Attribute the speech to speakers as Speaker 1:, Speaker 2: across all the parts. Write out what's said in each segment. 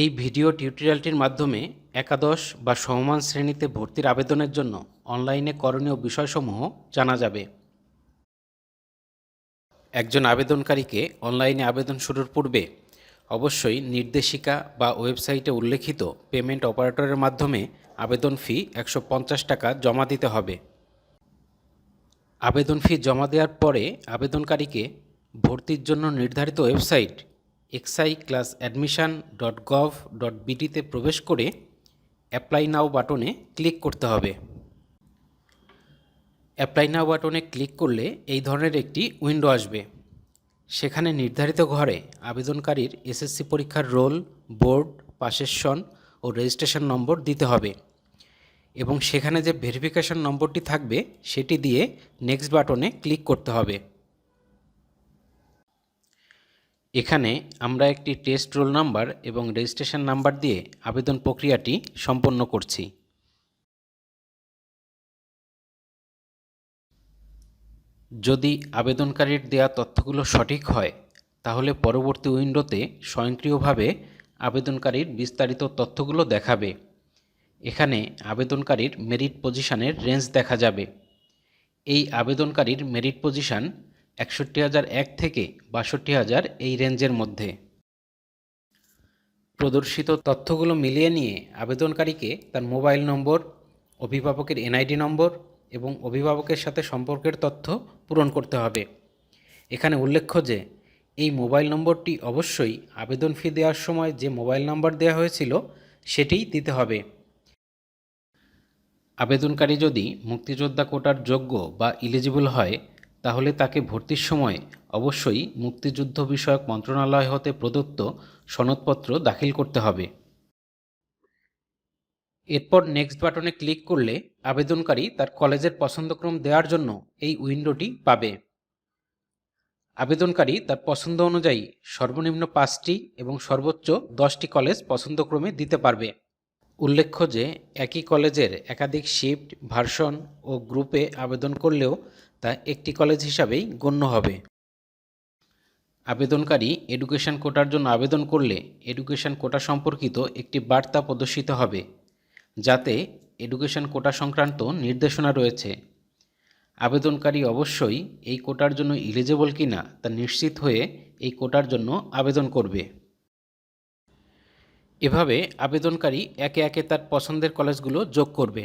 Speaker 1: এই ভিডিও টিউটোরিয়ালটির মাধ্যমে একাদশ বা সমমান শ্রেণীতে ভর্তির আবেদনের জন্য অনলাইনে করণীয় বিষয়সমূহ জানা যাবে। একজন আবেদনকারীকে অনলাইনে আবেদন শুরুর পূর্বে অবশ্যই নির্দেশিকা বা ওয়েবসাইটে উল্লেখিত পেমেন্ট অপারেটরের মাধ্যমে আবেদন ফি 150 টাকা জমা দিতে হবে। আবেদন ফি জমা দেওয়ার পরে আবেদনকারীকে ভর্তির জন্য নির্ধারিত ওয়েবসাইট exai-admission.gov.bt-তে প্রবেশ করে অ্যাপ্লাই নাও বাটনে ক্লিক করতে হবে। অ্যাপ্লাই নাও বাটনে ক্লিক করলে এই ধরনের একটি উইন্ডো আসবে। সেখানে নির্ধারিত ঘরে আবেদনকারীর এসএসসি পরীক্ষার রোল, বোর্ড, পাশের সন ও রেজিস্ট্রেশন নম্বর দিতে হবে এবং সেখানে যে ভেরিফিকেশন নম্বরটি থাকবে সেটি দিয়ে নেক্সট বাটনে ক্লিক করতে হবে। এখানে আমরা একটি টেস্ট রোল নাম্বার এবং রেজিস্ট্রেশন নাম্বার দিয়ে আবেদন প্রক্রিয়াটি সম্পন্ন করছি। যদি আবেদনকারীর দেয়া তথ্যগুলো সঠিক হয় তাহলে পরবর্তী উইন্ডোতে স্বয়ংক্রিয়ভাবে আবেদনকারীর বিস্তারিত তথ্যগুলো দেখাবে। এখানে আবেদনকারীর মেরিট পজিশনের রেঞ্জ দেখা যাবে। এই আবেদনকারীর মেরিট পজিশন ৬১,০০১ থেকে ৬২,০০০ এই রেঞ্জের মধ্যে। প্রদর্শিত তথ্যগুলো মিলিয়ে নিয়ে আবেদনকারীকে তার মোবাইল নম্বর, অভিভাবকের এনআইডি নম্বর এবং অভিভাবকের সাথে সম্পর্কের তথ্য পূরণ করতে হবে। এখানে উল্লেখ্য যে এই মোবাইল নম্বরটি অবশ্যই আবেদন ফি দেওয়ার সময় যে মোবাইল নম্বর দেওয়া হয়েছিল সেটিই দিতে হবে। আবেদনকারী যদি মুক্তিযোদ্ধা কোটার যোগ্য বা ইলিজিবল হয় তাহলে তাকে ভর্তির সময় অবশ্যই মুক্তিযুদ্ধ বিষয়ক মন্ত্রণালয় হতে প্রদত্ত সনদপত্র দাখিল করতে হবে। এরপর নেক্সট বাটনে ক্লিক করলে আবেদনকারী তার কলেজের পছন্দক্রম দেওয়ার জন্য এই উইন্ডোটি পাবে। আবেদনকারী তার পছন্দ অনুযায়ী সর্বনিম্ন 5টি এবং সর্বোচ্চ 10টি কলেজ পছন্দক্রমে দিতে পারবে। উল্লেখ্য যে একই কলেজের একাধিক শিফট, ভার্সন ও গ্রুপে আবেদন করলেও তা একটি কলেজ হিসাবেই গণ্য হবে। আবেদনকারী এডুকেশন কোটার জন্য আবেদন করলে এডুকেশন কোটা সম্পর্কিত একটি বার্তা প্রদর্শিত হবে যাতে এডুকেশন কোটা সংক্রান্ত নির্দেশনা রয়েছে। আবেদনকারী অবশ্যই এই কোটার জন্য এলিজিবল কিনা তা নিশ্চিত হয়ে এই কোটার জন্য আবেদন করবে। এভাবে আবেদনকারী একে একে তার পছন্দের কলেজগুলো যোগ করবে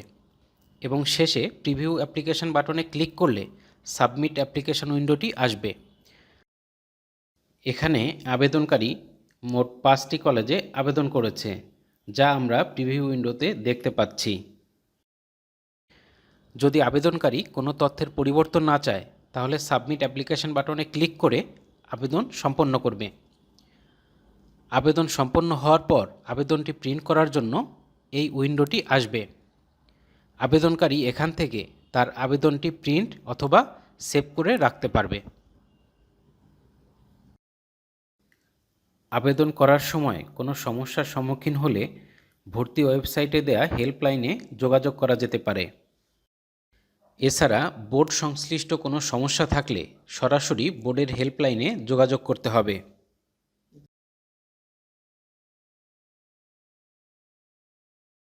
Speaker 1: এবং শেষে প্রিভিউ অ্যাপ্লিকেশন বাটনে ক্লিক করলে সাবমিট অ্যাপ্লিকেশন উইন্ডোটি আসবে। এখানে আবেদনকারী মোট 5টি কলেজে আবেদন করেছে যা আমরা প্রিভিউ উইন্ডোতে দেখতে পাচ্ছি। যদি আবেদনকারী কোনো তথ্যের পরিবর্তন না চায় তাহলে সাবমিট অ্যাপ্লিকেশন বাটনে ক্লিক করে আবেদন সম্পন্ন করবে। আবেদন সম্পন্ন হওয়ার পর আবেদনটি প্রিন্ট করার জন্য এই উইন্ডোটি আসবে। আবেদনকারী এখান থেকে তার আবেদনটি প্রিন্ট অথবা সেভ করে রাখতে পারবে। আবেদন করার সময় কোনো সমস্যার সম্মুখীন হলে ভর্তি ওয়েবসাইটে দেয়া হেল্পলাইনে যোগাযোগ করা যেতে পারে। এছাড়া বোর্ড সংশ্লিষ্ট কোনো সমস্যা থাকলে সরাসরি বোর্ডের হেল্পলাইনে যোগাযোগ করতে হবে।